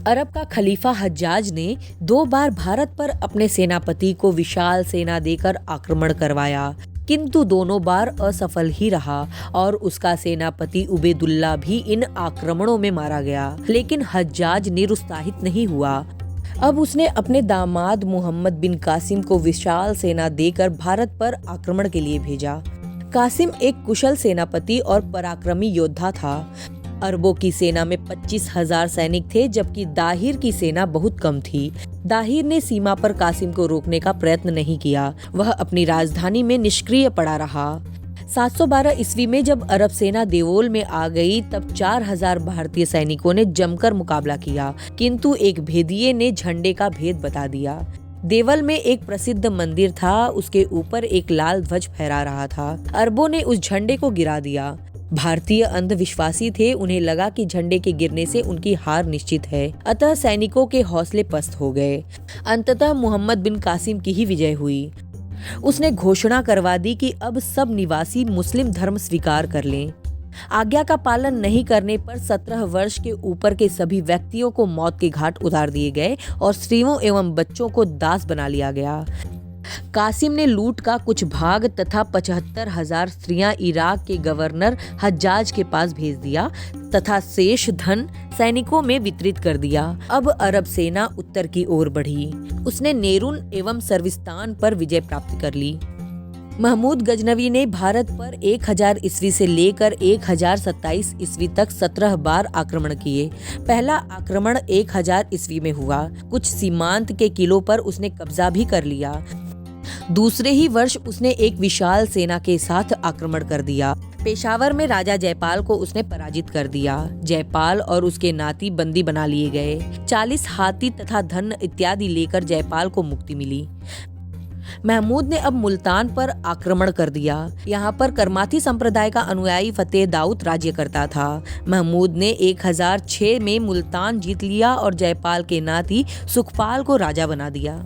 अरब का खलीफा हज्जाज ने 2 बार भारत पर अपने सेनापति को विशाल सेना देकर आक्रमण करवाया, किंतु दोनों बार असफल ही रहा और उसका सेनापति उबैदुल्ला भी इन आक्रमणों में मारा गया। लेकिन हज्जाज निरुत्साहित नहीं हुआ। अब उसने अपने दामाद मोहम्मद बिन कासिम को विशाल सेना देकर भारत पर आक्रमण के लिए भेजा। कासिम एक कुशल सेनापति और पराक्रमी योद्धा था। अरबों की सेना में 25,000 सैनिक थे, जबकि दाहिर की सेना बहुत कम थी। दाहिर ने सीमा पर कासिम को रोकने का प्रयत्न नहीं किया। वह अपनी राजधानी में निष्क्रिय पड़ा रहा। 712 ईस्वी में जब अरब सेना देवोल में आ गई, तब 4,000 भारतीय सैनिकों ने जमकर मुकाबला किया, किंतु एक भेदिये ने झंडे का भेद बता दिया। देवल में एक प्रसिद्ध मंदिर था, उसके ऊपर एक लाल ध्वज फहरा रहा था। अरबों ने उस झंडे को गिरा दिया। भारतीय अंधविश्वासी थे, उन्हें लगा कि झंडे के गिरने से उनकी हार निश्चित है, अतः सैनिकों के हौसले पस्त हो गए। अंततः मोहम्मद बिन कासिम की ही विजय हुई। उसने घोषणा करवा दी कि अब सब निवासी मुस्लिम धर्म स्वीकार कर लें। आज्ञा का पालन नहीं करने पर 17 वर्ष के ऊपर के सभी व्यक्तियों को मौत के घाट उतार दिए गए और स्त्रियों एवं बच्चों को दास बना लिया गया। कासिम ने लूट का कुछ भाग तथा 75,000 स्त्रियां इराक के गवर्नर हज्जाज के पास भेज दिया तथा शेष धन सैनिकों में वितरित कर दिया। अब अरब सेना उत्तर की ओर बढ़ी। उसने नेरुन एवं सर्विस्तान पर विजय प्राप्त कर ली। महमूद गजनवी ने भारत पर 1000 ईस्वी से लेकर 1027 ईस्वी तक 17 बार आक्रमण किए। पहला आक्रमण 1000 ईस्वी में हुआ। कुछ सीमांत के किलों पर उसने कब्जा भी कर लिया। दूसरे ही वर्ष उसने एक विशाल सेना के साथ आक्रमण कर दिया। पेशावर में राजा जयपाल को उसने पराजित कर दिया। जयपाल और उसके नाती बंदी बना लिए गए। 40 हाथी तथा धन इत्यादि लेकर जयपाल को मुक्ति मिली। महमूद ने अब मुल्तान पर आक्रमण कर दिया। यहाँ पर करमाथी संप्रदाय का अनुयायी फतेह दाऊद राज्य करता था। महमूद ने 1006 में मुल्तान जीत लिया और जयपाल के नाती सुखपाल को राजा बना दिया।